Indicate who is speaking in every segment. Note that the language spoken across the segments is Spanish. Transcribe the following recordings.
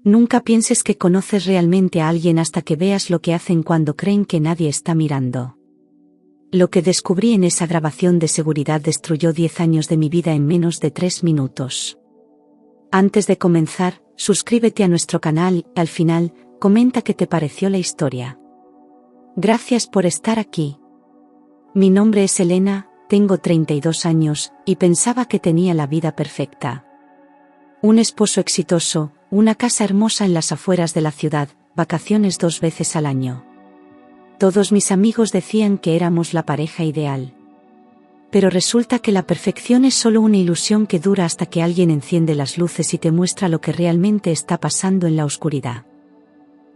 Speaker 1: Nunca pienses que conoces realmente a alguien hasta que veas lo que hacen cuando creen que nadie está mirando. Lo que descubrí en esa grabación de seguridad destruyó 10 años de mi vida en menos de 3 minutos. Antes de comenzar, suscríbete a nuestro canal y, al final, comenta qué te pareció la historia. Gracias por estar aquí. Mi nombre es Elena, tengo 32 años, y pensaba que tenía la vida perfecta. Un esposo exitoso, una casa hermosa en las afueras de la ciudad, vacaciones 2 veces al año. Todos mis amigos decían que éramos la pareja ideal. Pero resulta que la perfección es solo una ilusión que dura hasta que alguien enciende las luces y te muestra lo que realmente está pasando en la oscuridad.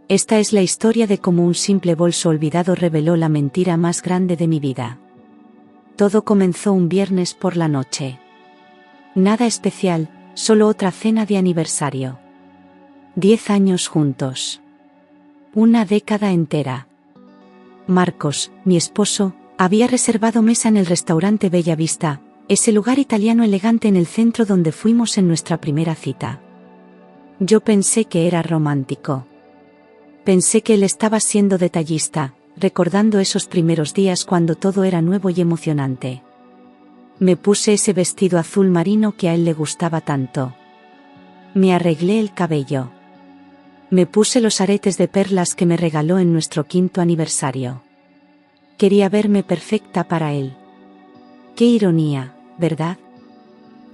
Speaker 1: Esta es la historia de cómo un simple bolso olvidado reveló la mentira más grande de mi vida. Todo comenzó un viernes por la noche. Nada especial, solo otra cena de aniversario. 10 años juntos. Una década entera. Marcos, mi esposo, había reservado mesa en el restaurante Bella Vista, ese lugar italiano elegante en el centro donde fuimos en nuestra primera cita. Yo pensé que era romántico. Pensé que él estaba siendo detallista, recordando esos primeros días cuando todo era nuevo y emocionante. Me puse ese vestido azul marino que a él le gustaba tanto. Me arreglé el cabello. Me puse los aretes de perlas que me regaló en nuestro 5º aniversario. Quería verme perfecta para él. Qué ironía, ¿verdad?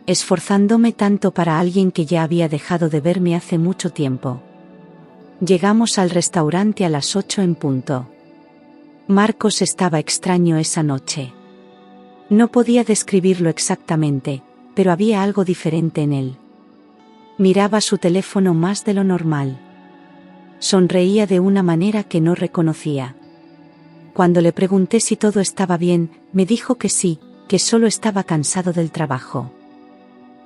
Speaker 1: Esforzándome tanto para alguien que ya había dejado de verme hace mucho tiempo. Llegamos al restaurante a las 8 en punto. Marcos estaba extraño esa noche. No podía describirlo exactamente, pero había algo diferente en él. Miraba su teléfono más de lo normal. Sonreía de una manera que no reconocía. Cuando le pregunté si todo estaba bien, me dijo que sí, que solo estaba cansado del trabajo.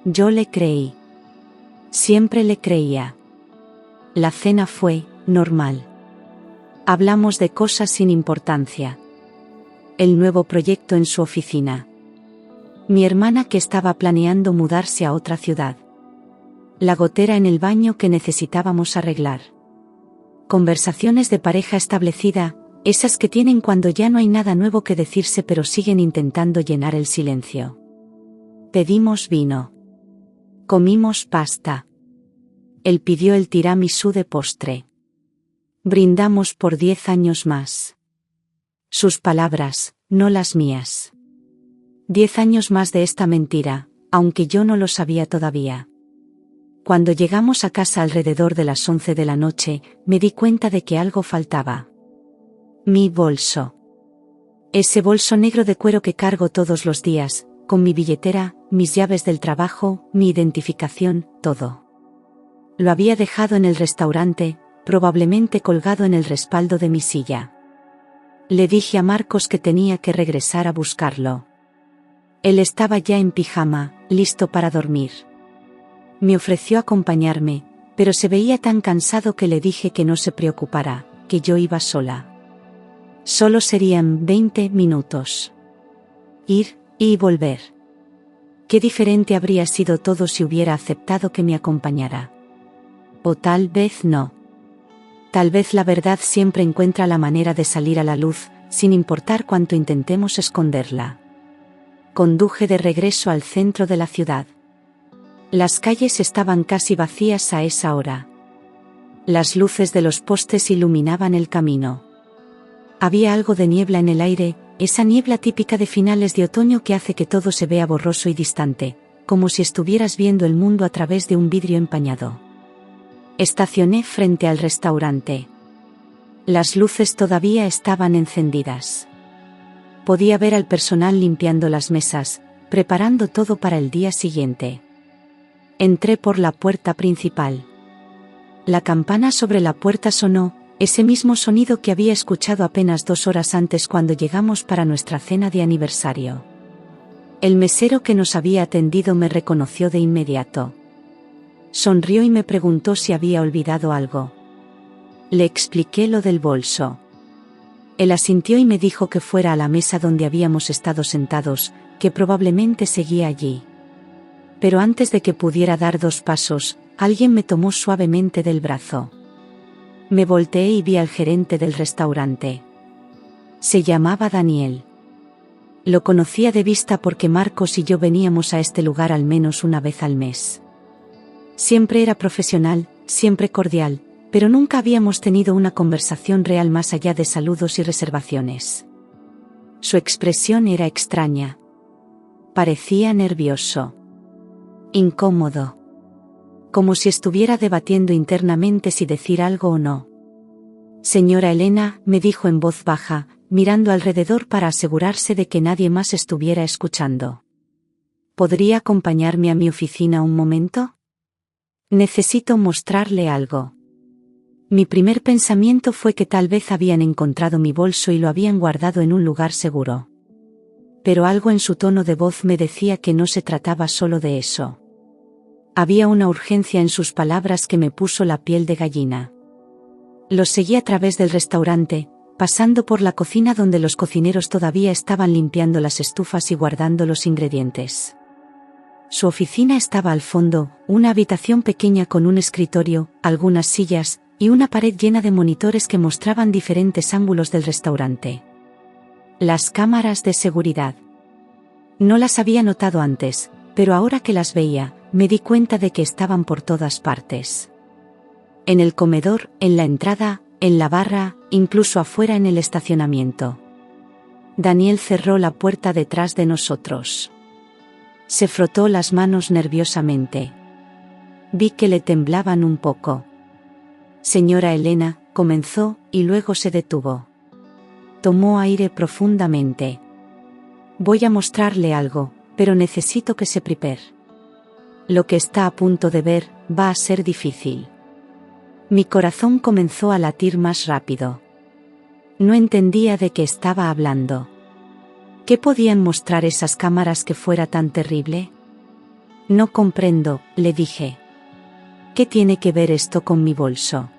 Speaker 1: Yo le creí. Siempre le creía. La cena fue normal. Hablamos de cosas sin importancia. El nuevo proyecto en su oficina. Mi hermana que estaba planeando mudarse a otra ciudad. La gotera en el baño que necesitábamos arreglar. Conversaciones de pareja establecida, esas que tienen cuando ya no hay nada nuevo que decirse pero siguen intentando llenar el silencio. Pedimos vino. Comimos pasta. Él pidió el tiramisú de postre. Brindamos por 10 años más. Sus palabras, no las mías. 10 años más de esta mentira, aunque yo no lo sabía todavía. Cuando llegamos a casa alrededor de las 11 de la noche, me di cuenta de que algo faltaba. Mi bolso. Ese bolso negro de cuero que cargo todos los días, con mi billetera, mis llaves del trabajo, mi identificación, todo. Lo había dejado en el restaurante, probablemente colgado en el respaldo de mi silla. Le dije a Marcos que tenía que regresar a buscarlo. Él estaba ya en pijama, listo para dormir. Me ofreció acompañarme, pero se veía tan cansado que le dije que no se preocupara, que yo iba sola. Solo serían 20 minutos. Ir y volver. Qué diferente habría sido todo si hubiera aceptado que me acompañara. O tal vez no. Tal vez la verdad siempre encuentra la manera de salir a la luz, sin importar cuánto intentemos esconderla. Conduje de regreso al centro de la ciudad. Las calles estaban casi vacías a esa hora. Las luces de los postes iluminaban el camino. Había algo de niebla en el aire, esa niebla típica de finales de otoño que hace que todo se vea borroso y distante, como si estuvieras viendo el mundo a través de un vidrio empañado. Estacioné frente al restaurante. Las luces todavía estaban encendidas. Podía ver al personal limpiando las mesas, preparando todo para el día siguiente. Entré por la puerta principal. La campana sobre la puerta sonó, ese mismo sonido que había escuchado apenas 2 horas antes cuando llegamos para nuestra cena de aniversario. El mesero que nos había atendido me reconoció de inmediato. Sonrió y me preguntó si había olvidado algo. Le expliqué lo del bolso. Él asintió y me dijo que fuera a la mesa donde habíamos estado sentados, que probablemente seguía allí. Pero antes de que pudiera dar 2 pasos, alguien me tomó suavemente del brazo. Me volteé y vi al gerente del restaurante. Se llamaba Daniel. Lo conocía de vista porque Marcos y yo veníamos a este lugar al menos una vez al mes. Siempre era profesional, siempre cordial, pero nunca habíamos tenido una conversación real más allá de saludos y reservaciones. Su expresión era extraña. Parecía nervioso. Incómodo. Como si estuviera debatiendo internamente si decir algo o no. Señora Elena, me dijo en voz baja, mirando alrededor para asegurarse de que nadie más estuviera escuchando. ¿Podría acompañarme a mi oficina un momento? Necesito mostrarle algo. Mi primer pensamiento fue que tal vez habían encontrado mi bolso y lo habían guardado en un lugar seguro. Pero algo en su tono de voz me decía que no se trataba solo de eso. Había una urgencia en sus palabras que me puso la piel de gallina. Los seguí a través del restaurante, pasando por la cocina donde los cocineros todavía estaban limpiando las estufas y guardando los ingredientes. Su oficina estaba al fondo, una habitación pequeña con un escritorio, algunas sillas, y una pared llena de monitores que mostraban diferentes ángulos del restaurante. Las cámaras de seguridad. No las había notado antes, pero ahora que las veía, me di cuenta de que estaban por todas partes. En el comedor, en la entrada, en la barra, incluso afuera en el estacionamiento. Daniel cerró la puerta detrás de nosotros. Se frotó las manos nerviosamente. Vi que le temblaban un poco. Señora Elena, comenzó, y luego se detuvo. Tomó aire profundamente. Voy a mostrarle algo, pero necesito que se prepare. Lo que está a punto de ver, va a ser difícil. Mi corazón comenzó a latir más rápido. No entendía de qué estaba hablando. ¿Qué podían mostrar esas cámaras que fuera tan terrible? No comprendo, le dije. ¿Qué tiene que ver esto con mi bolso?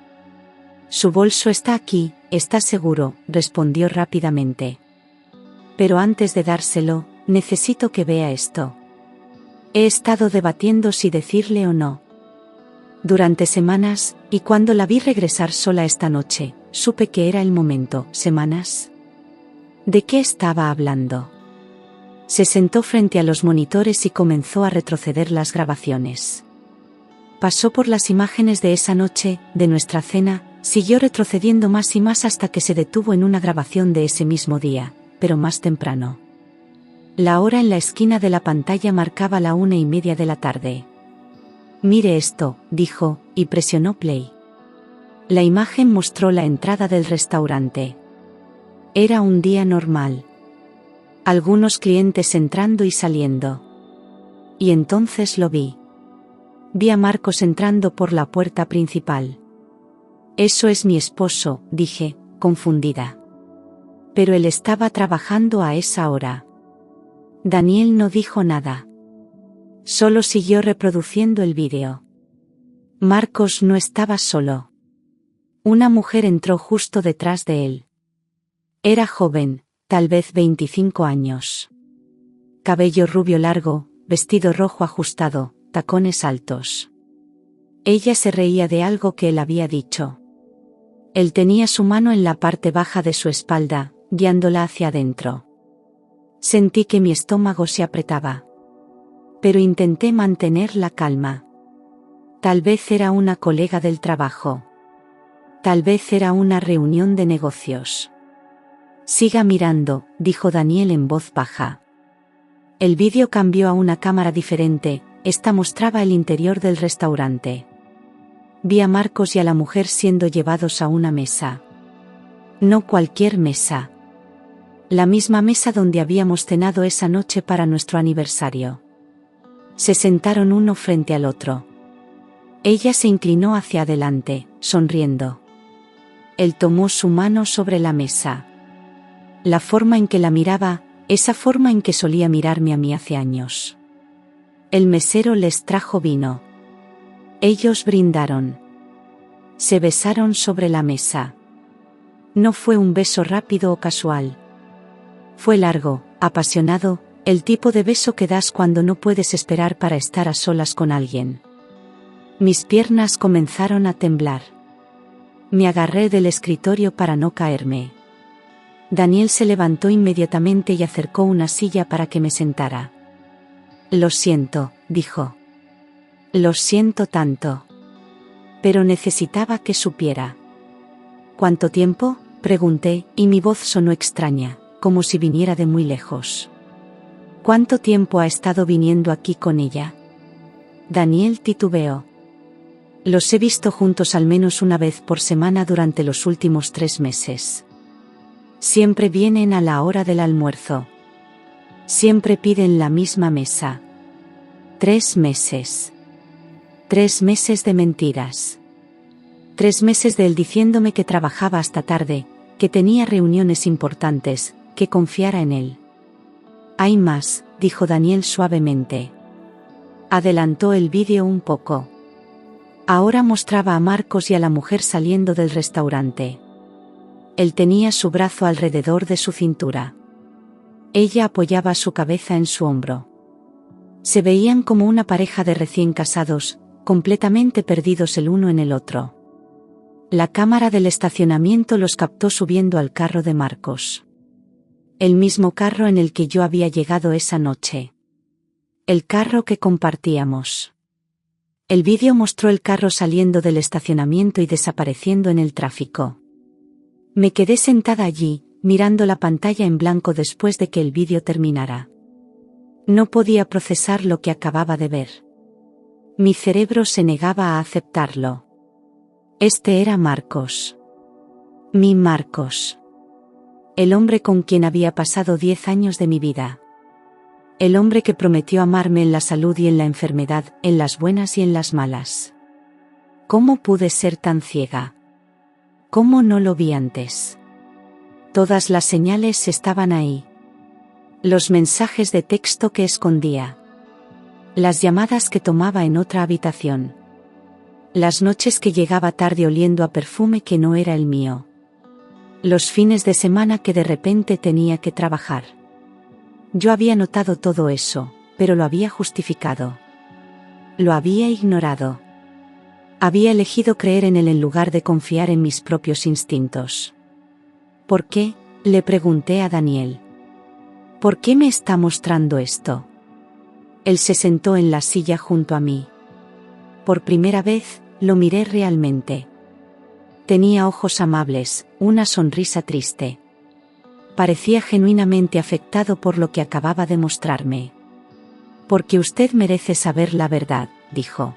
Speaker 1: Su bolso está aquí, ¿está seguro?, respondió rápidamente. Pero antes de dárselo, necesito que vea esto. He estado debatiendo si decirle o no. Durante semanas, y cuando la vi regresar sola esta noche, supe que era el momento. ¿Semanas? ¿De qué estaba hablando? Se sentó frente a los monitores y comenzó a retroceder las grabaciones. Pasó por las imágenes de esa noche, de nuestra cena, siguió retrocediendo más y más hasta que se detuvo en una grabación de ese mismo día, pero más temprano. La hora en la esquina de la pantalla marcaba la 1:30 de la tarde. Mire esto, dijo, y presionó play. La imagen mostró la entrada del restaurante. Era un día normal. Algunos clientes entrando y saliendo. Y entonces lo vi. Vi a Marcos entrando por la puerta principal. Eso es mi esposo, dije, confundida. Pero él estaba trabajando a esa hora. Daniel no dijo nada. Solo siguió reproduciendo el vídeo. Marcos no estaba solo. Una mujer entró justo detrás de él. Era joven, tal vez 25 años. Cabello rubio largo, vestido rojo ajustado, tacones altos. Ella se reía de algo que él había dicho. Él tenía su mano en la parte baja de su espalda, guiándola hacia adentro. Sentí que mi estómago se apretaba. Pero intenté mantener la calma. Tal vez era una colega del trabajo. Tal vez era una reunión de negocios. Siga mirando, dijo Daniel en voz baja. El vídeo cambió a una cámara diferente, esta mostraba el interior del restaurante. Vi a Marcos y a la mujer siendo llevados a una mesa. No cualquier mesa. La misma mesa donde habíamos cenado esa noche para nuestro aniversario. Se sentaron uno frente al otro. Ella se inclinó hacia adelante, sonriendo. Él tomó su mano sobre la mesa. La forma en que la miraba, esa forma en que solía mirarme a mí hace años. El mesero les trajo vino. Ellos brindaron. Se besaron sobre la mesa. No fue un beso rápido o casual. Fue largo, apasionado, el tipo de beso que das cuando no puedes esperar para estar a solas con alguien. Mis piernas comenzaron a temblar. Me agarré del escritorio para no caerme. Daniel se levantó inmediatamente y acercó una silla para que me sentara. Lo siento, dijo. Lo siento tanto. Pero necesitaba que supiera. ¿Cuánto tiempo?, pregunté, y mi voz sonó extraña, como si viniera de muy lejos. ¿Cuánto tiempo ha estado viniendo aquí con ella? Daniel titubeó. Los he visto juntos al menos una vez por semana durante los últimos 3 meses. Siempre vienen a la hora del almuerzo. Siempre piden la misma mesa. 3 meses. 3 meses de mentiras. 3 meses de él diciéndome que trabajaba hasta tarde, que tenía reuniones importantes, que confiara en él. Hay más, dijo Daniel suavemente. Adelantó el vídeo un poco. Ahora mostraba a Marcos y a la mujer saliendo del restaurante. Él tenía su brazo alrededor de su cintura. Ella apoyaba su cabeza en su hombro. Se veían como una pareja de recién casados, completamente perdidos el uno en el otro. La cámara del estacionamiento los captó subiendo al carro de Marcos. El mismo carro en el que yo había llegado esa noche. El carro que compartíamos. El vídeo mostró el carro saliendo del estacionamiento y desapareciendo en el tráfico. Me quedé sentada allí, mirando la pantalla en blanco después de que el vídeo terminara. No podía procesar lo que acababa de ver. Mi cerebro se negaba a aceptarlo. Este era Marcos. Mi Marcos. El hombre con quien había pasado 10 años de mi vida. El hombre que prometió amarme en la salud y en la enfermedad, en las buenas y en las malas. ¿Cómo pude ser tan ciega? ¿Cómo no lo vi antes? Todas las señales estaban ahí. Los mensajes de texto que escondía. Las llamadas que tomaba en otra habitación. Las noches que llegaba tarde oliendo a perfume que no era el mío. Los fines de semana que de repente tenía que trabajar. Yo había notado todo eso, pero lo había justificado. Lo había ignorado. Había elegido creer en él en lugar de confiar en mis propios instintos. ¿Por qué?, le pregunté a Daniel. ¿Por qué me está mostrando esto? Él se sentó en la silla junto a mí. Por primera vez, lo miré realmente. Tenía ojos amables, una sonrisa triste. Parecía genuinamente afectado por lo que acababa de mostrarme. Porque usted merece saber la verdad, dijo.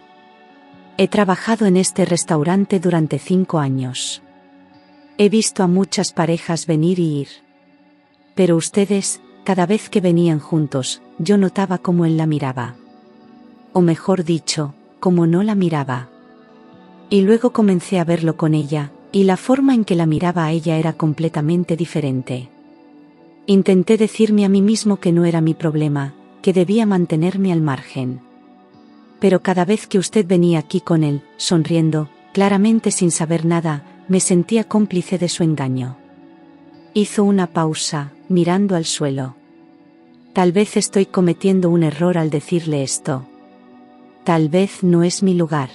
Speaker 1: He trabajado en este restaurante durante 5 años. He visto a muchas parejas venir y ir. Pero ustedes, cada vez que venían juntos, yo notaba cómo él la miraba. O mejor dicho, cómo no la miraba. Y luego comencé a verlo con ella, y la forma en que la miraba a ella era completamente diferente. Intenté decirme a mí mismo que no era mi problema, que debía mantenerme al margen. Pero cada vez que usted venía aquí con él, sonriendo, claramente sin saber nada, me sentía cómplice de su engaño. Hizo una pausa, mirando al suelo. Tal vez estoy cometiendo un error al decirle esto. Tal vez no es mi lugar.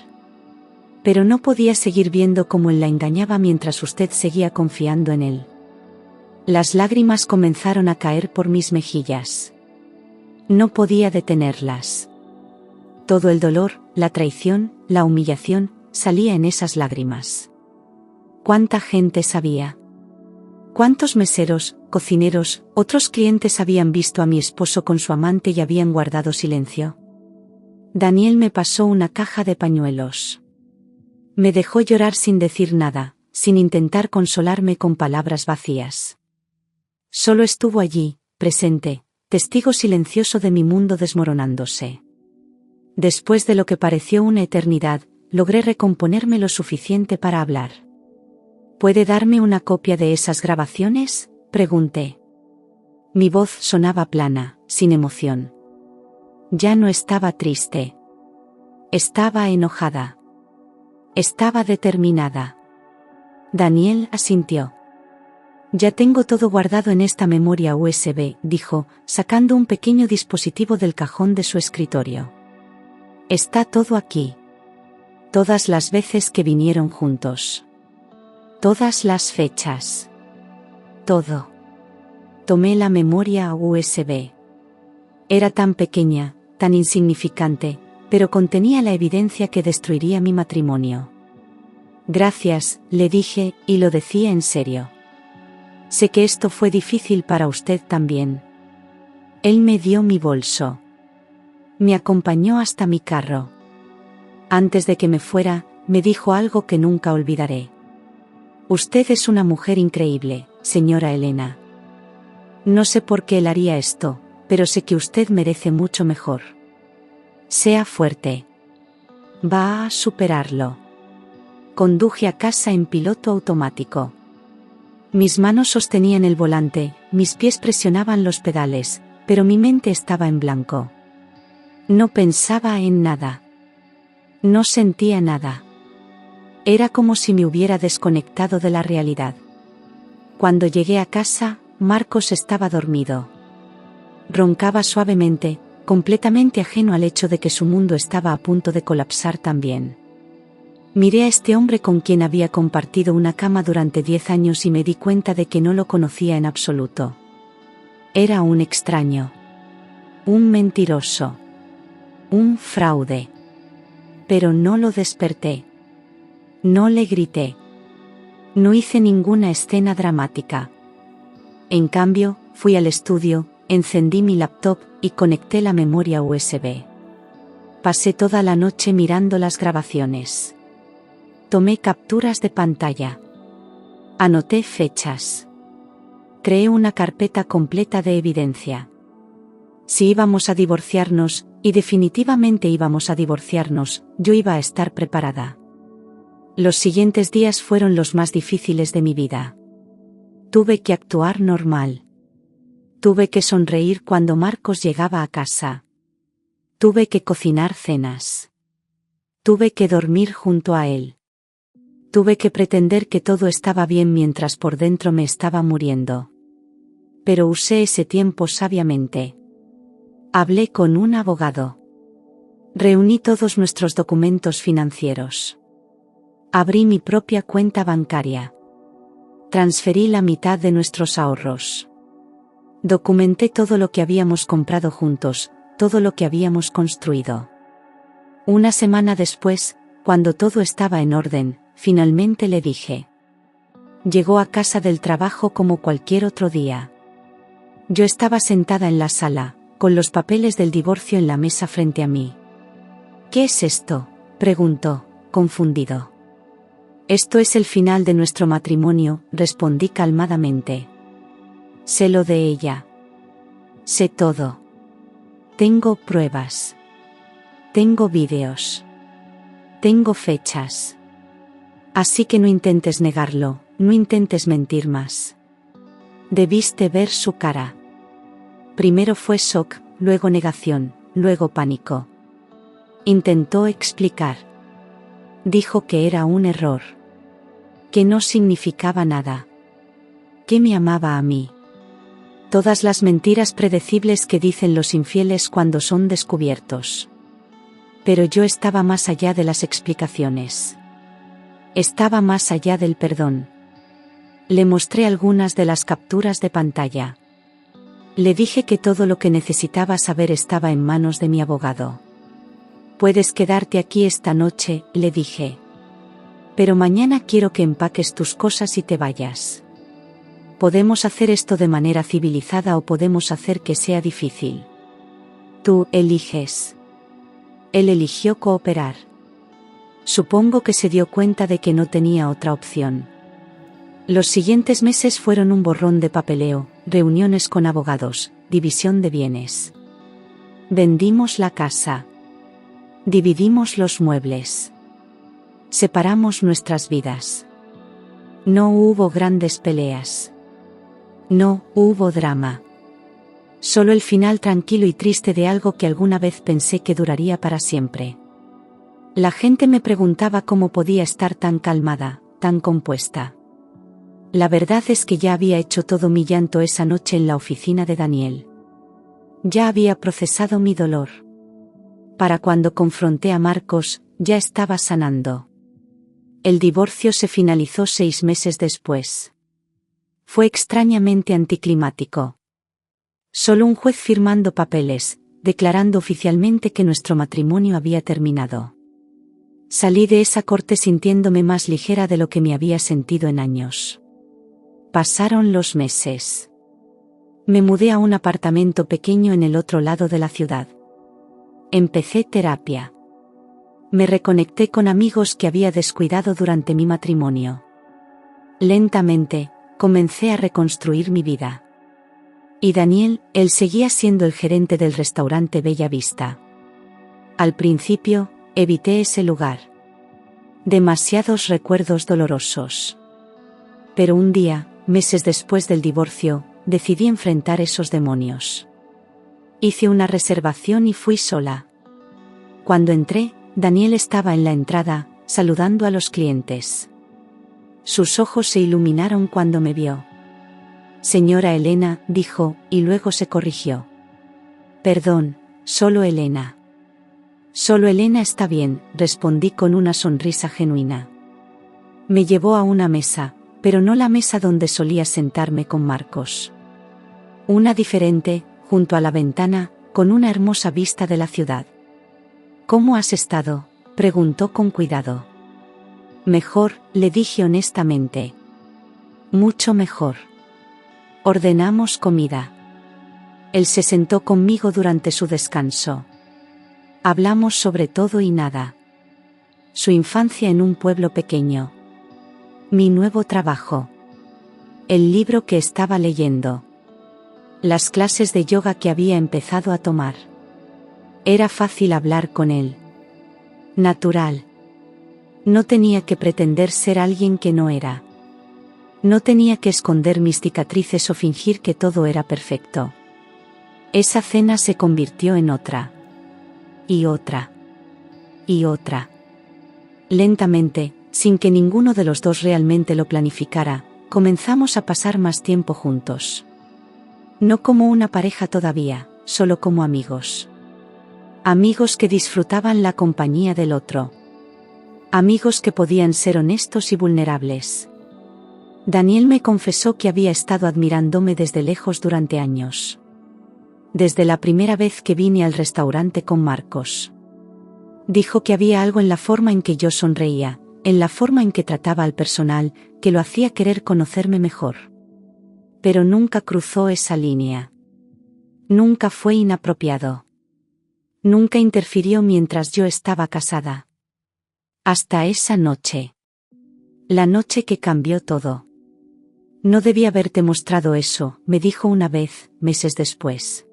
Speaker 1: Pero no podía seguir viendo cómo él la engañaba mientras usted seguía confiando en él. Las lágrimas comenzaron a caer por mis mejillas. No podía detenerlas. Todo el dolor, la traición, la humillación, salía en esas lágrimas. ¿Cuánta gente sabía? ¿Cuántos meseros, cocineros, otros clientes habían visto a mi esposo con su amante y habían guardado silencio? Daniel me pasó una caja de pañuelos. Me dejó llorar sin decir nada, sin intentar consolarme con palabras vacías. Solo estuvo allí, presente, testigo silencioso de mi mundo desmoronándose. Después de lo que pareció una eternidad, logré recomponerme lo suficiente para hablar. ¿Puede darme una copia de esas grabaciones?, pregunté. Mi voz sonaba plana, sin emoción. Ya no estaba triste. Estaba enojada. Estaba determinada. Daniel asintió. Ya tengo todo guardado en esta memoria USB, dijo, sacando un pequeño dispositivo del cajón de su escritorio. Está todo aquí. Todas las veces que vinieron juntos. Todas las fechas. Todo. Tomé la memoria USB. Era tan pequeña, tan insignificante, pero contenía la evidencia que destruiría mi matrimonio. Gracias, le dije, y lo decía en serio. Sé que esto fue difícil para usted también. Él me dio mi bolso. Me acompañó hasta mi carro. Antes de que me fuera, me dijo algo que nunca olvidaré. Usted es una mujer increíble, señora Elena. No sé por qué él haría esto, pero sé que usted merece mucho mejor. Sea fuerte. Va a superarlo. Conduje a casa en piloto automático. Mis manos sostenían el volante, mis pies presionaban los pedales, pero mi mente estaba en blanco. No pensaba en nada. No sentía nada. Era como si me hubiera desconectado de la realidad. Cuando llegué a casa, Marcos estaba dormido. Roncaba suavemente, completamente ajeno al hecho de que su mundo estaba a punto de colapsar también. Miré a este hombre con quien había compartido una cama durante 10 años y me di cuenta de que no lo conocía en absoluto. Era un extraño. Un mentiroso. Un fraude. Pero no lo desperté. No le grité. No hice ninguna escena dramática. En cambio, fui al estudio, encendí mi laptop y conecté la memoria USB. Pasé toda la noche mirando las grabaciones. Tomé capturas de pantalla. Anoté fechas. Creé una carpeta completa de evidencia. Si íbamos a divorciarnos, y definitivamente íbamos a divorciarnos, yo iba a estar preparada. Los siguientes días fueron los más difíciles de mi vida. Tuve que actuar normal. Tuve que sonreír cuando Marcos llegaba a casa. Tuve que cocinar cenas. Tuve que dormir junto a él. Tuve que pretender que todo estaba bien mientras por dentro me estaba muriendo. Pero usé ese tiempo sabiamente. Hablé con un abogado. Reuní todos nuestros documentos financieros. Abrí mi propia cuenta bancaria. Transferí la mitad de nuestros ahorros. Documenté todo lo que habíamos comprado juntos, todo lo que habíamos construido. Una semana después, cuando todo estaba en orden, finalmente le dije. Llegó a casa del trabajo como cualquier otro día. Yo estaba sentada en la sala, con los papeles del divorcio en la mesa frente a mí. ¿Qué es esto?, preguntó, confundido. Esto es el final de nuestro matrimonio, respondí calmadamente. Sé lo de ella. Sé todo. Tengo pruebas. Tengo vídeos. Tengo fechas. Así que no intentes negarlo, no intentes mentir más. Debiste ver su cara. Primero fue shock, luego negación, luego pánico. Intentó explicar. Dijo que era un error. Que no significaba nada. Que me amaba a mí. Todas las mentiras predecibles que dicen los infieles cuando son descubiertos. Pero yo estaba más allá de las explicaciones. Estaba más allá del perdón. Le mostré algunas de las capturas de pantalla. Le dije que todo lo que necesitaba saber estaba en manos de mi abogado. Puedes quedarte aquí esta noche, le dije. Pero mañana quiero que empaques tus cosas y te vayas. Podemos hacer esto de manera civilizada o podemos hacer que sea difícil. Tú eliges. Él eligió cooperar. Supongo que se dio cuenta de que no tenía otra opción. Los siguientes meses fueron un borrón de papeleo, reuniones con abogados, división de bienes. Vendimos la casa. Dividimos los muebles. Separamos nuestras vidas. No hubo grandes peleas. No hubo drama. Solo el final tranquilo y triste de algo que alguna vez pensé que duraría para siempre. La gente me preguntaba cómo podía estar tan calmada, tan compuesta. La verdad es que ya había hecho todo mi llanto esa noche en la oficina de Daniel. Ya había procesado mi dolor. Para cuando confronté a Marcos, ya estaba sanando. El divorcio se finalizó 6 meses después. Fue extrañamente anticlimático. Solo un juez firmando papeles, declarando oficialmente que nuestro matrimonio había terminado. Salí de esa corte sintiéndome más ligera de lo que me había sentido en años. Pasaron los meses. Me mudé a un apartamento pequeño en el otro lado de la ciudad. Empecé terapia. Me reconecté con amigos que había descuidado durante mi matrimonio. Lentamente, comencé a reconstruir mi vida. Y Daniel, él seguía siendo el gerente del restaurante Bella Vista. Al principio, evité ese lugar. Demasiados recuerdos dolorosos. Pero un día, meses después del divorcio, decidí enfrentar esos demonios. Hice una reservación y fui sola. Cuando entré, Daniel estaba en la entrada, saludando a los clientes. Sus ojos se iluminaron cuando me vio. Señora Elena, dijo, y luego se corrigió. Perdón, solo Elena. Solo Elena está bien, respondí con una sonrisa genuina. Me llevó a una mesa, pero no la mesa donde solía sentarme con Marcos. Una diferente, junto a la ventana, con una hermosa vista de la ciudad. ¿Cómo has estado?, preguntó con cuidado. Mejor, le dije honestamente. Mucho mejor. Ordenamos comida. Él se sentó conmigo durante su descanso. Hablamos sobre todo y nada. Su infancia en un pueblo pequeño. Mi nuevo trabajo. El libro que estaba leyendo. Las clases de yoga que había empezado a tomar. Era fácil hablar con él. Natural. No tenía que pretender ser alguien que no era. No tenía que esconder mis cicatrices o fingir que todo era perfecto. Esa cena se convirtió en otra. Y otra. Y otra. Lentamente, sin que ninguno de los dos realmente lo planificara, comenzamos a pasar más tiempo juntos. No como una pareja todavía, solo como amigos. Amigos que disfrutaban la compañía del otro. Amigos que podían ser honestos y vulnerables. Daniel me confesó que había estado admirándome desde lejos durante años. Desde la primera vez que vine al restaurante con Marcos. Dijo que había algo en la forma en que yo sonreía, en la forma en que trataba al personal, que lo hacía querer conocerme mejor. Pero nunca cruzó esa línea. Nunca fue inapropiado. Nunca interfirió mientras yo estaba casada. Hasta esa noche. La noche que cambió todo. No debía haberte mostrado eso, me dijo una vez, meses después.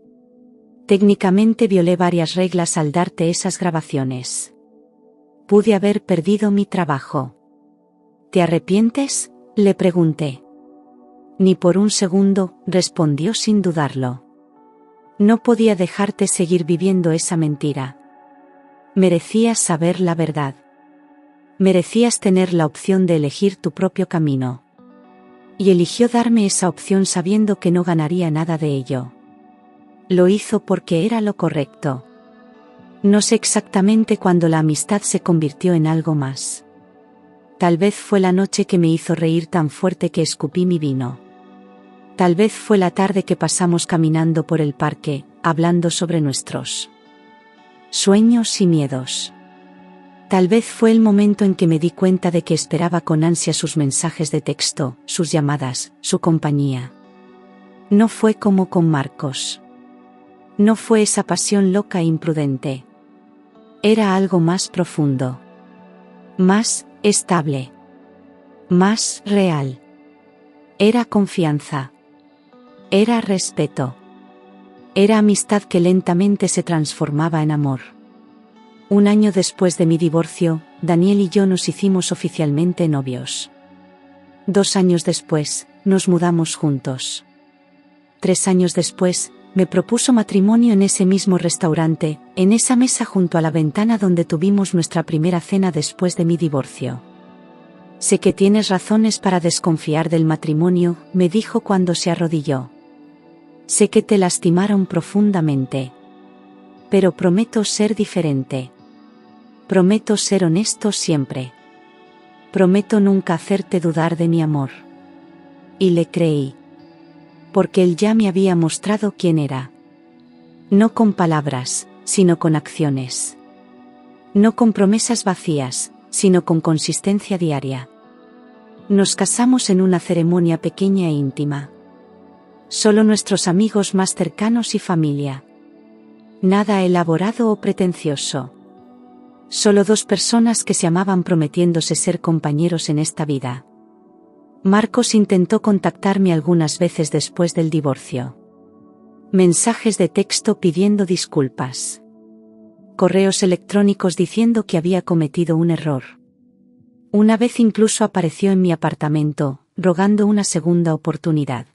Speaker 1: Técnicamente violé varias reglas al darte esas grabaciones. Pude haber perdido mi trabajo. ¿Te arrepientes?, le pregunté. Ni por un segundo, respondió sin dudarlo. No podía dejarte seguir viviendo esa mentira. Merecías saber la verdad. Merecías tener la opción de elegir tu propio camino. Y eligió darme esa opción sabiendo que no ganaría nada de ello. Lo hizo porque era lo correcto. No sé exactamente cuándo la amistad se convirtió en algo más. Tal vez fue la noche que me hizo reír tan fuerte que escupí mi vino. Tal vez fue la tarde que pasamos caminando por el parque, hablando sobre nuestros sueños y miedos. Tal vez fue el momento en que me di cuenta de que esperaba con ansia sus mensajes de texto, sus llamadas, su compañía. No fue como con Marcos. No fue esa pasión loca e imprudente. Era algo más profundo. Más estable. Más real. Era confianza. Era respeto. Era amistad que lentamente se transformaba en amor. Un año después de mi divorcio, Daniel y yo nos hicimos oficialmente novios. 2 años después, nos mudamos juntos. 3 años después, me propuso matrimonio en ese mismo restaurante, en esa mesa junto a la ventana donde tuvimos nuestra primera cena después de mi divorcio. Sé que tienes razones para desconfiar del matrimonio, me dijo cuando se arrodilló. Sé que te lastimaron profundamente. Pero prometo ser diferente. Prometo ser honesto siempre. Prometo nunca hacerte dudar de mi amor. Y le creí. Porque él ya me había mostrado quién era. No con palabras, sino con acciones. No con promesas vacías, sino con consistencia diaria. Nos casamos en una ceremonia pequeña e íntima. Solo nuestros amigos más cercanos y familia. Nada elaborado o pretencioso. Solo dos personas que se amaban prometiéndose ser compañeros en esta vida. Marcos intentó contactarme algunas veces después del divorcio. Mensajes de texto pidiendo disculpas. Correos electrónicos diciendo que había cometido un error. Una vez incluso apareció en mi apartamento, rogando una segunda oportunidad.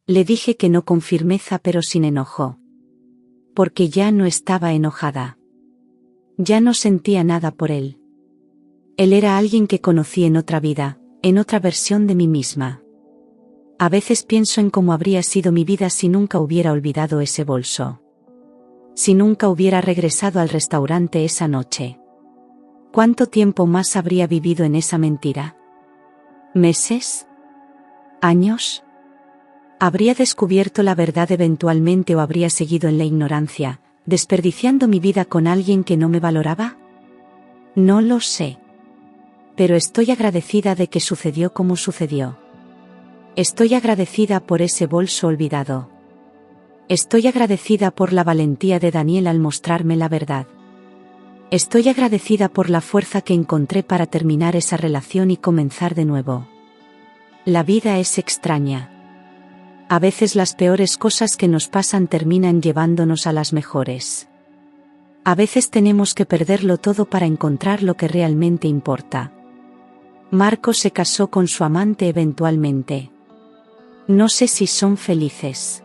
Speaker 1: Le dije que no con firmeza pero sin enojo. Porque ya no estaba enojada. Ya no sentía nada por él. Él era alguien que conocí en otra vida, en otra versión de mí misma. A veces pienso en cómo habría sido mi vida si nunca hubiera olvidado ese bolso. Si nunca hubiera regresado al restaurante esa noche. ¿Cuánto tiempo más habría vivido en esa mentira? ¿Meses? ¿Años? ¿Habría descubierto la verdad eventualmente o habría seguido en la ignorancia, desperdiciando mi vida con alguien que no me valoraba? No lo sé. Pero estoy agradecida de que sucedió como sucedió. Estoy agradecida por ese bolso olvidado. Estoy agradecida por la valentía de Daniel al mostrarme la verdad. Estoy agradecida por la fuerza que encontré para terminar esa relación y comenzar de nuevo. La vida es extraña. A veces las peores cosas que nos pasan terminan llevándonos a las mejores. A veces tenemos que perderlo todo para encontrar lo que realmente importa. Marcos se casó con su amante eventualmente. No sé si son felices.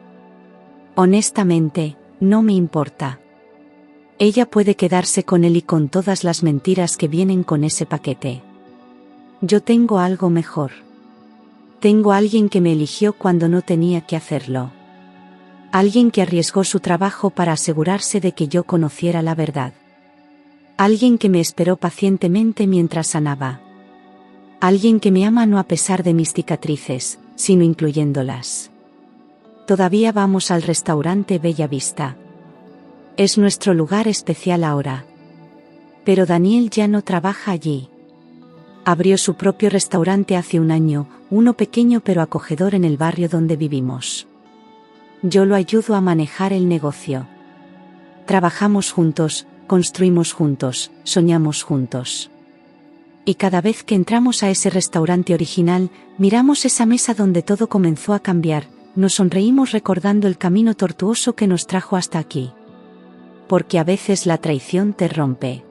Speaker 1: Honestamente, no me importa. Ella puede quedarse con él y con todas las mentiras que vienen con ese paquete. Yo tengo algo mejor. Tengo a alguien que me eligió cuando no tenía que hacerlo. Alguien que arriesgó su trabajo para asegurarse de que yo conociera la verdad. Alguien que me esperó pacientemente mientras sanaba. Alguien que me ama no a pesar de mis cicatrices, sino incluyéndolas. Todavía vamos al restaurante Bella Vista. Es nuestro lugar especial ahora. Pero Daniel ya no trabaja allí. Abrió su propio restaurante hace un año, uno pequeño pero acogedor en el barrio donde vivimos. Yo lo ayudo a manejar el negocio. Trabajamos juntos, construimos juntos, soñamos juntos. Y cada vez que entramos a ese restaurante original, miramos esa mesa donde todo comenzó a cambiar, nos sonreímos recordando el camino tortuoso que nos trajo hasta aquí. Porque a veces la traición te rompe.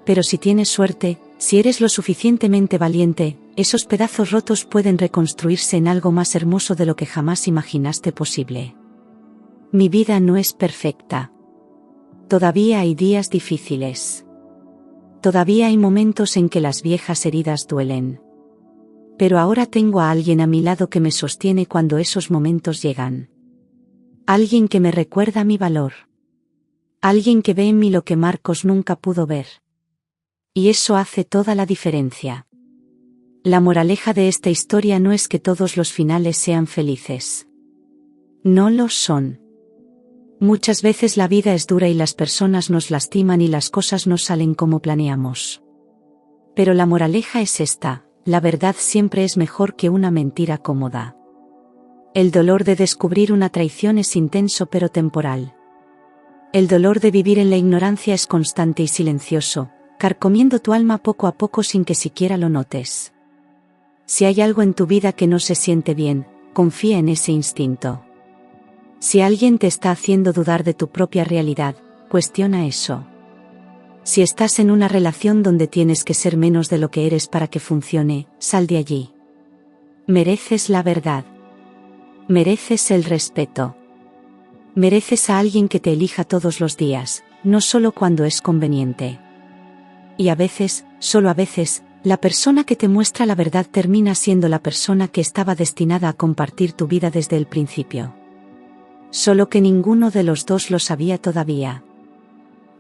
Speaker 1: Pero si tienes suerte, si eres lo suficientemente valiente, esos pedazos rotos pueden reconstruirse en algo más hermoso de lo que jamás imaginaste posible. Mi vida no es perfecta. Todavía hay días difíciles. Todavía hay momentos en que las viejas heridas duelen. Pero ahora tengo a alguien a mi lado que me sostiene cuando esos momentos llegan. Alguien que me recuerda mi valor. Alguien que ve en mí lo que Marcos nunca pudo ver. Y eso hace toda la diferencia. La moraleja de esta historia no es que todos los finales sean felices. No lo son. Muchas veces la vida es dura y las personas nos lastiman y las cosas no salen como planeamos. Pero la moraleja es esta: la verdad siempre es mejor que una mentira cómoda. El dolor de descubrir una traición es intenso pero temporal. El dolor de vivir en la ignorancia es constante y silencioso, carcomiendo tu alma poco a poco sin que siquiera lo notes. Si hay algo en tu vida que no se siente bien, confía en ese instinto. Si alguien te está haciendo dudar de tu propia realidad, cuestiona eso. Si estás en una relación donde tienes que ser menos de lo que eres para que funcione, sal de allí. Mereces la verdad. Mereces el respeto. Mereces a alguien que te elija todos los días, no solo cuando es conveniente. Y a veces, solo a veces, la persona que te muestra la verdad termina siendo la persona que estaba destinada a compartir tu vida desde el principio. Solo que ninguno de los dos lo sabía todavía.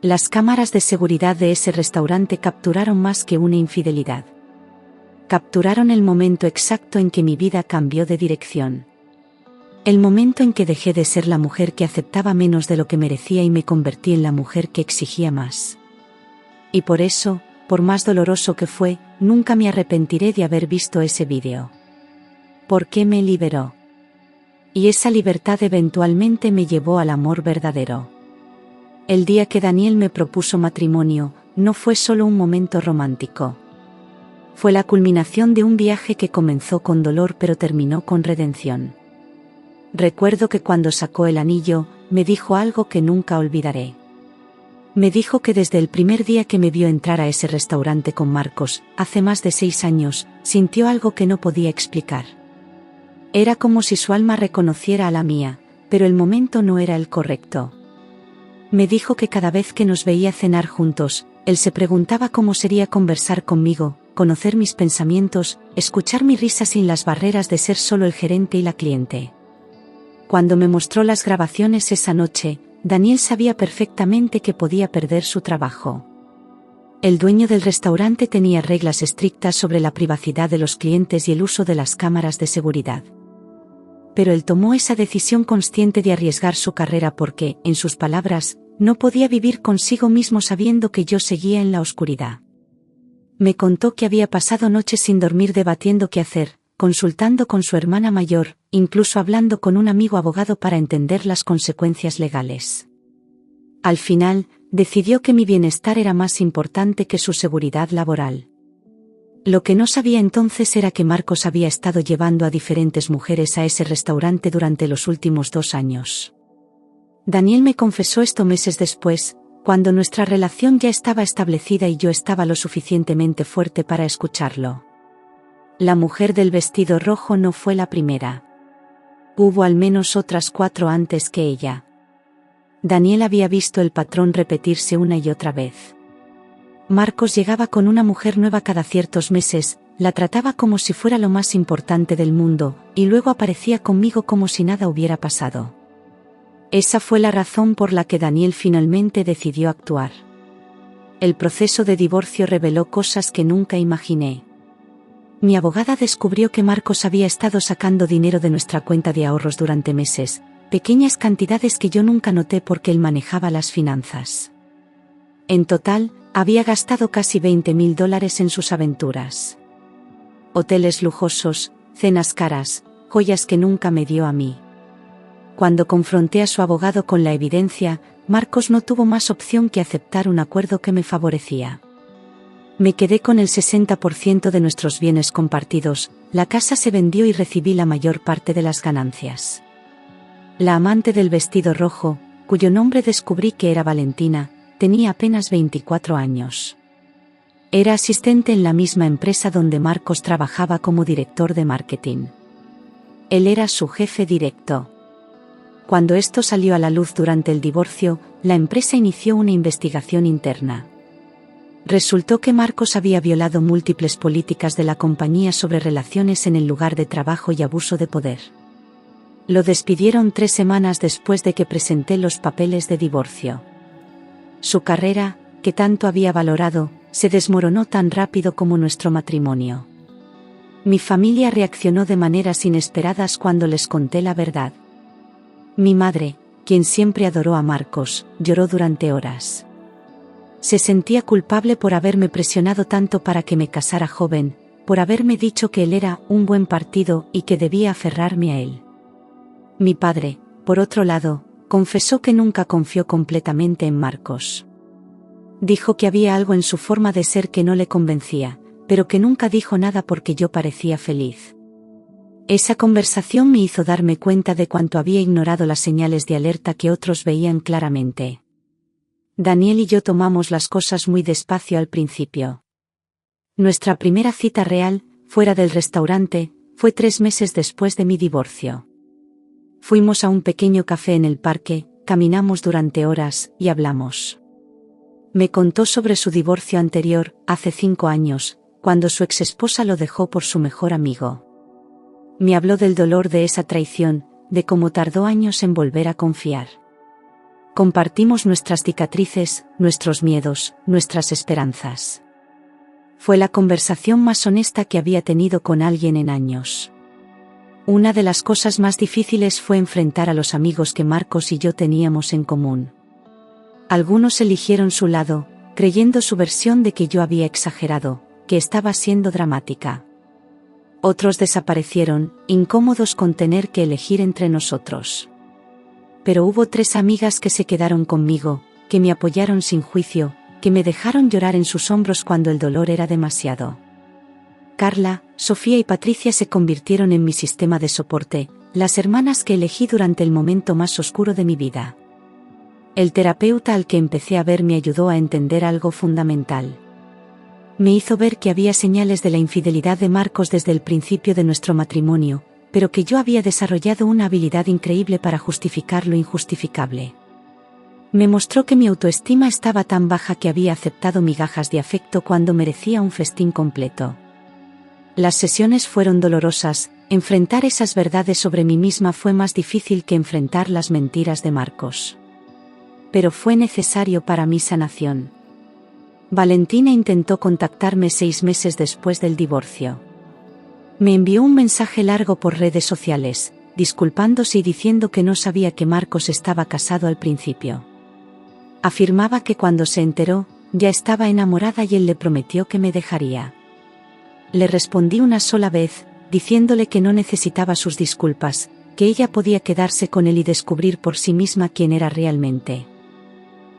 Speaker 1: Las cámaras de seguridad de ese restaurante capturaron más que una infidelidad. Capturaron el momento exacto en que mi vida cambió de dirección. El momento en que dejé de ser la mujer que aceptaba menos de lo que merecía y me convertí en la mujer que exigía más. Y por eso, por más doloroso que fue, nunca me arrepentiré de haber visto ese vídeo. Porque me liberó. Y esa libertad eventualmente me llevó al amor verdadero. El día que Daniel me propuso matrimonio, no fue solo un momento romántico. Fue la culminación de un viaje que comenzó con dolor pero terminó con redención. Recuerdo que cuando sacó el anillo, me dijo algo que nunca olvidaré. Me dijo que desde el primer día que me vio entrar a ese restaurante con Marcos, hace más de 6 años, sintió algo que no podía explicar. Era como si su alma reconociera a la mía, pero el momento no era el correcto. Me dijo que cada vez que nos veía cenar juntos, él se preguntaba cómo sería conversar conmigo, conocer mis pensamientos, escuchar mi risa sin las barreras de ser solo el gerente y la cliente. Cuando me mostró las grabaciones esa noche, Daniel sabía perfectamente que podía perder su trabajo. El dueño del restaurante tenía reglas estrictas sobre la privacidad de los clientes y el uso de las cámaras de seguridad. Pero él tomó esa decisión consciente de arriesgar su carrera porque, en sus palabras, no podía vivir consigo mismo sabiendo que yo seguía en la oscuridad. Me contó que había pasado noches sin dormir debatiendo qué hacer, consultando con su hermana mayor, incluso hablando con un amigo abogado para entender las consecuencias legales. Al final, decidió que mi bienestar era más importante que su seguridad laboral. Lo que no sabía entonces era que Marcos había estado llevando a diferentes mujeres a ese restaurante durante los últimos 2 años. Daniel me confesó esto meses después, cuando nuestra relación ya estaba establecida y yo estaba lo suficientemente fuerte para escucharlo. La mujer del vestido rojo no fue la primera. Hubo al menos otras 4 antes que ella. Daniel había visto el patrón repetirse una y otra vez. Marcos llegaba con una mujer nueva cada ciertos meses, la trataba como si fuera lo más importante del mundo, y luego aparecía conmigo como si nada hubiera pasado. Esa fue la razón por la que Daniel finalmente decidió actuar. El proceso de divorcio reveló cosas que nunca imaginé. Mi abogada descubrió que Marcos había estado sacando dinero de nuestra cuenta de ahorros durante meses, pequeñas cantidades que yo nunca noté porque él manejaba las finanzas. En total, había gastado casi $20.000 en sus aventuras. Hoteles lujosos, cenas caras, joyas que nunca me dio a mí. Cuando confronté a su abogado con la evidencia, Marcos no tuvo más opción que aceptar un acuerdo que me favorecía. Me quedé con el 60% de nuestros bienes compartidos, la casa se vendió y recibí la mayor parte de las ganancias. La amante del vestido rojo, cuyo nombre descubrí que era Valentina, tenía apenas 24 años. Era asistente en la misma empresa donde Marcos trabajaba como director de marketing. Él era su jefe directo. Cuando esto salió a la luz durante el divorcio, la empresa inició una investigación interna. Resultó que Marcos había violado múltiples políticas de la compañía sobre relaciones en el lugar de trabajo y abuso de poder. Lo despidieron 3 semanas después de que presenté los papeles de divorcio. Su carrera, que tanto había valorado, se desmoronó tan rápido como nuestro matrimonio. Mi familia reaccionó de maneras inesperadas cuando les conté la verdad. Mi madre, quien siempre adoró a Marcos, lloró durante horas. Se sentía culpable por haberme presionado tanto para que me casara joven, por haberme dicho que él era un buen partido y que debía aferrarme a él. Mi padre, por otro lado, confesó que nunca confió completamente en Marcos. Dijo que había algo en su forma de ser que no le convencía, pero que nunca dijo nada porque yo parecía feliz. Esa conversación me hizo darme cuenta de cuánto había ignorado las señales de alerta que otros veían claramente. Daniel y yo tomamos las cosas muy despacio al principio. Nuestra primera cita real, fuera del restaurante, fue 3 meses después de mi divorcio. Fuimos a un pequeño café en el parque, caminamos durante horas y hablamos. Me contó sobre su divorcio anterior, hace 5 años, cuando su exesposa lo dejó por su mejor amigo. Me habló del dolor de esa traición, de cómo tardó años en volver a confiar. Compartimos nuestras cicatrices, nuestros miedos, nuestras esperanzas. Fue la conversación más honesta que había tenido con alguien en años. Una de las cosas más difíciles fue enfrentar a los amigos que Marcos y yo teníamos en común. Algunos eligieron su lado, creyendo su versión de que yo había exagerado, que estaba siendo dramática. Otros desaparecieron, incómodos con tener que elegir entre nosotros. Pero hubo 3 amigas que se quedaron conmigo, que me apoyaron sin juicio, que me dejaron llorar en sus hombros cuando el dolor era demasiado. Carla, Sofía y Patricia se convirtieron en mi sistema de soporte, las hermanas que elegí durante el momento más oscuro de mi vida. El terapeuta al que empecé a ver me ayudó a entender algo fundamental. Me hizo ver que había señales de la infidelidad de Marcos desde el principio de nuestro matrimonio, pero que yo había desarrollado una habilidad increíble para justificar lo injustificable. Me mostró que mi autoestima estaba tan baja que había aceptado migajas de afecto cuando merecía un festín completo. Las sesiones fueron dolorosas, enfrentar esas verdades sobre mí misma fue más difícil que enfrentar las mentiras de Marcos. Pero fue necesario para mi sanación. Valentina intentó contactarme 6 meses después del divorcio. Me envió un mensaje largo por redes sociales, disculpándose y diciendo que no sabía que Marcos estaba casado al principio. Afirmaba que cuando se enteró, ya estaba enamorada y él le prometió que me dejaría. Le respondí una sola vez, diciéndole que no necesitaba sus disculpas, que ella podía quedarse con él y descubrir por sí misma quién era realmente.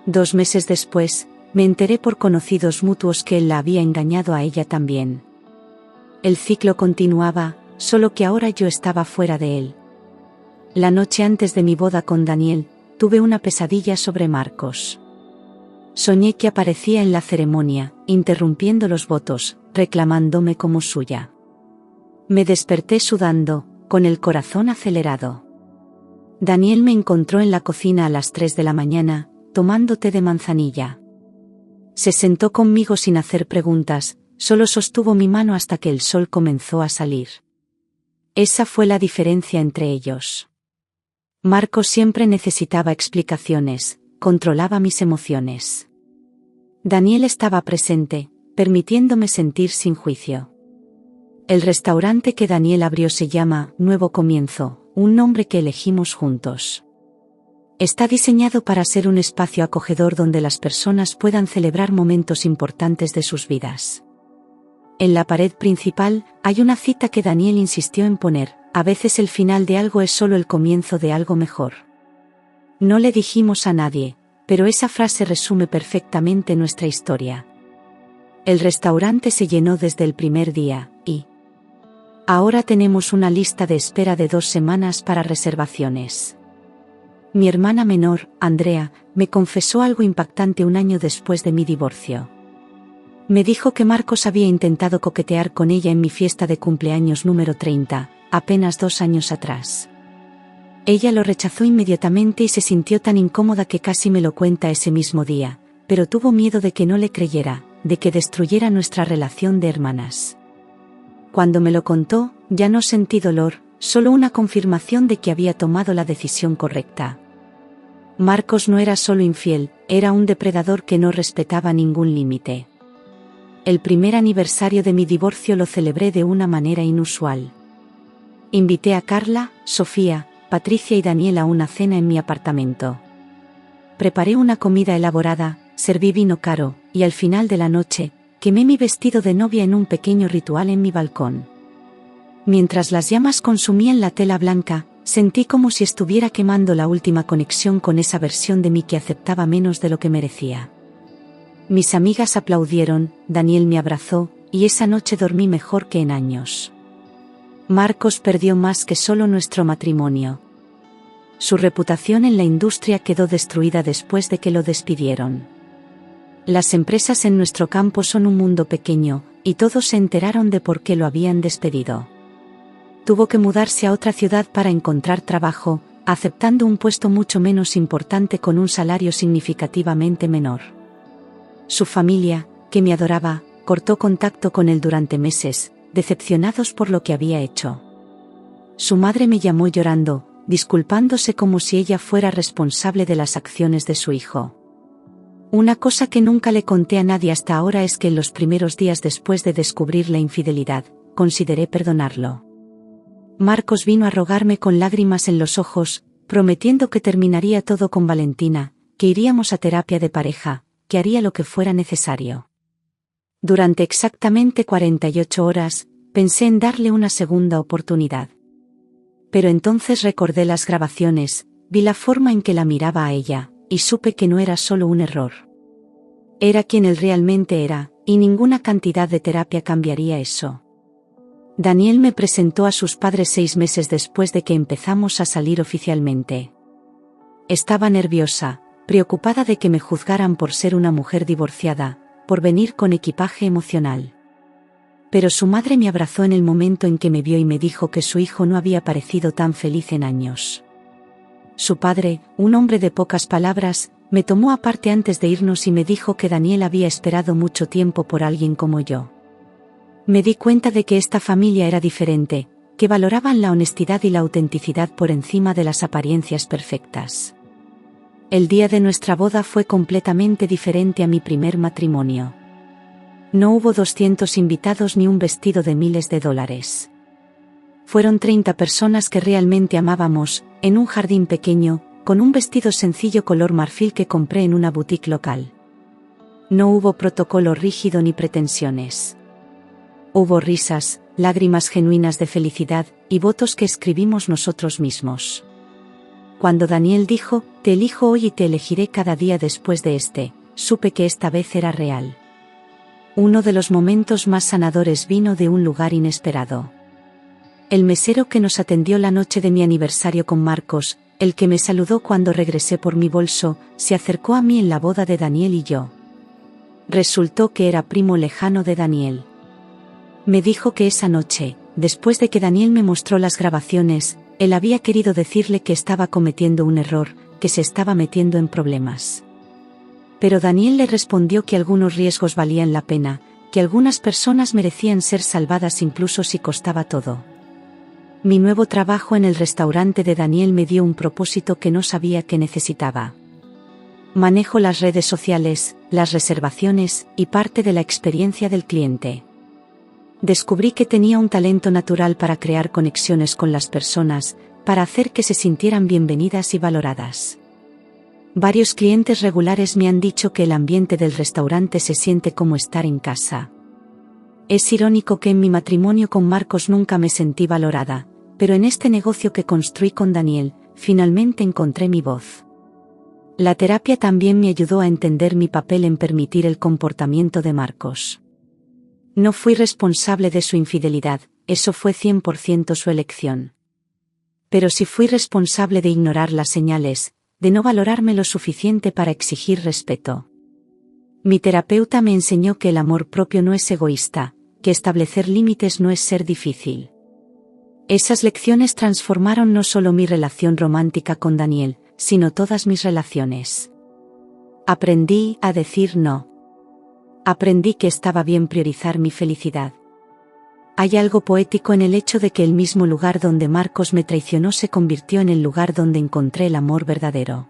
Speaker 1: 2 meses después, me enteré por conocidos mutuos que él la había engañado a ella también. El ciclo continuaba, solo que ahora yo estaba fuera de él. La noche antes de mi boda con Daniel, tuve una pesadilla sobre Marcos. Soñé que aparecía en la ceremonia, interrumpiendo los votos, reclamándome como suya. Me desperté sudando, con el corazón acelerado. Daniel me encontró en la cocina a las 3 de la mañana, tomando té de manzanilla. Se sentó conmigo sin hacer preguntas, solo sostuvo mi mano hasta que el sol comenzó a salir. Esa fue la diferencia entre ellos. Marcos siempre necesitaba explicaciones, controlaba mis emociones. Daniel estaba presente, permitiéndome sentir sin juicio. El restaurante que Daniel abrió se llama Nuevo Comienzo, un nombre que elegimos juntos. Está diseñado para ser un espacio acogedor donde las personas puedan celebrar momentos importantes de sus vidas. En la pared principal, hay una cita que Daniel insistió en poner: a veces el final de algo es solo el comienzo de algo mejor. No le dijimos a nadie, pero esa frase resume perfectamente nuestra historia. El restaurante se llenó desde el primer día, y ahora tenemos una lista de espera de 2 semanas para reservaciones. Mi hermana menor, Andrea, me confesó algo impactante un año después de mi divorcio. Me dijo que Marcos había intentado coquetear con ella en mi fiesta de cumpleaños número 30, apenas 2 años atrás. Ella lo rechazó inmediatamente y se sintió tan incómoda que casi me lo cuenta ese mismo día, pero tuvo miedo de que no le creyera, de que destruyera nuestra relación de hermanas. Cuando me lo contó, ya no sentí dolor, solo una confirmación de que había tomado la decisión correcta. Marcos no era solo infiel, era un depredador que no respetaba ningún límite. El primer aniversario de mi divorcio lo celebré de una manera inusual. Invité a Carla, Sofía, Patricia y Daniel a una cena en mi apartamento. Preparé una comida elaborada, serví vino caro, y al final de la noche, quemé mi vestido de novia en un pequeño ritual en mi balcón. Mientras las llamas consumían la tela blanca, sentí como si estuviera quemando la última conexión con esa versión de mí que aceptaba menos de lo que merecía. Mis amigas aplaudieron, Daniel me abrazó, y esa noche dormí mejor que en años. Marcos perdió más que solo nuestro matrimonio. Su reputación en la industria quedó destruida después de que lo despidieron. Las empresas en nuestro campo son un mundo pequeño, y todos se enteraron de por qué lo habían despedido. Tuvo que mudarse a otra ciudad para encontrar trabajo, aceptando un puesto mucho menos importante con un salario significativamente menor. Su familia, que me adoraba, cortó contacto con él durante meses, decepcionados por lo que había hecho. Su madre me llamó llorando, disculpándose como si ella fuera responsable de las acciones de su hijo. Una cosa que nunca le conté a nadie hasta ahora es que en los primeros días después de descubrir la infidelidad, consideré perdonarlo. Marcos vino a rogarme con lágrimas en los ojos, prometiendo que terminaría todo con Valentina, que iríamos a terapia de pareja, que haría lo que fuera necesario. Durante exactamente 48 horas, pensé en darle una segunda oportunidad. Pero entonces recordé las grabaciones, vi la forma en que la miraba a ella, y supe que no era solo un error. Era quien él realmente era, y ninguna cantidad de terapia cambiaría eso. Daniel me presentó a sus padres 6 meses después de que empezamos a salir oficialmente. Estaba nerviosa, preocupada de que me juzgaran por ser una mujer divorciada, por venir con equipaje emocional. Pero su madre me abrazó en el momento en que me vio y me dijo que su hijo no había parecido tan feliz en años. Su padre, un hombre de pocas palabras, me tomó aparte antes de irnos y me dijo que Daniel había esperado mucho tiempo por alguien como yo. Me di cuenta de que esta familia era diferente, que valoraban la honestidad y la autenticidad por encima de las apariencias perfectas. El día de nuestra boda fue completamente diferente a mi primer matrimonio. No hubo 200 invitados ni un vestido de miles de dólares. Fueron 30 personas que realmente amábamos, en un jardín pequeño, con un vestido sencillo color marfil que compré en una boutique local. No hubo protocolo rígido ni pretensiones. Hubo risas, lágrimas genuinas de felicidad, y votos que escribimos nosotros mismos. Cuando Daniel dijo, "Te elijo hoy y te elegiré cada día después de este", supe que esta vez era real. Uno de los momentos más sanadores vino de un lugar inesperado. El mesero que nos atendió la noche de mi aniversario con Marcos, el que me saludó cuando regresé por mi bolso, se acercó a mí en la boda de Daniel y yo. Resultó que era primo lejano de Daniel. Me dijo que esa noche, después de que Daniel me mostró las grabaciones, él había querido decirle que estaba cometiendo un error, que se estaba metiendo en problemas. Pero Daniel le respondió que algunos riesgos valían la pena, que algunas personas merecían ser salvadas incluso si costaba todo. Mi nuevo trabajo en el restaurante de Daniel me dio un propósito que no sabía que necesitaba. Manejo las redes sociales, las reservaciones y parte de la experiencia del cliente. Descubrí que tenía un talento natural para crear conexiones con las personas, para hacer que se sintieran bienvenidas y valoradas. Varios clientes regulares me han dicho que el ambiente del restaurante se siente como estar en casa. Es irónico que en mi matrimonio con Marcos nunca me sentí valorada, pero en este negocio que construí con Daniel, finalmente encontré mi voz. La terapia también me ayudó a entender mi papel en permitir el comportamiento de Marcos. No fui responsable de su infidelidad, eso fue 100% su elección. Pero sí fui responsable de ignorar las señales, de no valorarme lo suficiente para exigir respeto. Mi terapeuta me enseñó que el amor propio no es egoísta, que establecer límites no es ser difícil. Esas lecciones transformaron no solo mi relación romántica con Daniel, sino todas mis relaciones. Aprendí a decir no. Aprendí que estaba bien priorizar mi felicidad. Hay algo poético en el hecho de que el mismo lugar donde Marcos me traicionó se convirtió en el lugar donde encontré el amor verdadero.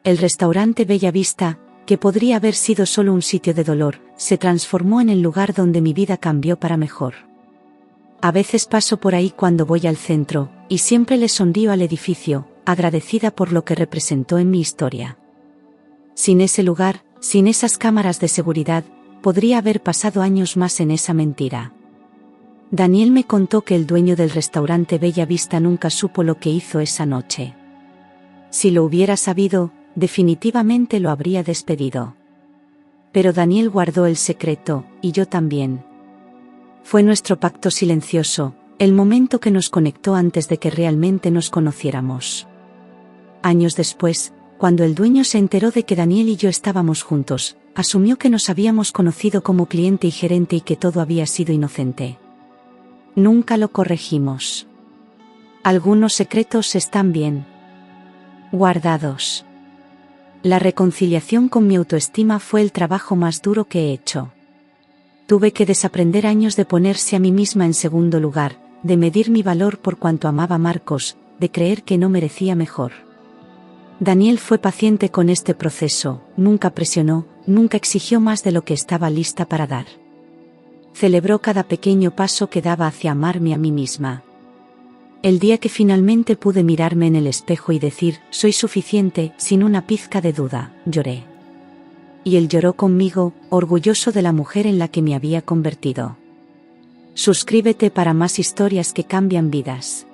Speaker 1: El restaurante Bella Vista, que podría haber sido solo un sitio de dolor, se transformó en el lugar donde mi vida cambió para mejor. A veces paso por ahí cuando voy al centro, y siempre le sonrío al edificio, agradecida por lo que representó en mi historia. Sin ese lugar, sin esas cámaras de seguridad, podría haber pasado años más en esa mentira. Daniel me contó que el dueño del restaurante Bella Vista nunca supo lo que hizo esa noche. Si lo hubiera sabido, definitivamente lo habría despedido. Pero Daniel guardó el secreto, y yo también. Fue nuestro pacto silencioso, el momento que nos conectó antes de que realmente nos conociéramos. Años después, cuando el dueño se enteró de que Daniel y yo estábamos juntos, asumió que nos habíamos conocido como cliente y gerente y que todo había sido inocente. Nunca lo corregimos. Algunos secretos están bien guardados. La reconciliación con mi autoestima fue el trabajo más duro que he hecho. Tuve que desaprender años de ponerse a mí misma en segundo lugar, de medir mi valor por cuanto amaba a Marcos, de creer que no merecía mejor. Daniel fue paciente con este proceso, nunca presionó, nunca exigió más de lo que estaba lista para dar. Celebró cada pequeño paso que daba hacia amarme a mí misma. El día que finalmente pude mirarme en el espejo y decir, soy suficiente, sin una pizca de duda, lloré. Y él lloró conmigo, orgulloso de la mujer en la que me había convertido. Suscríbete para más historias que cambian vidas.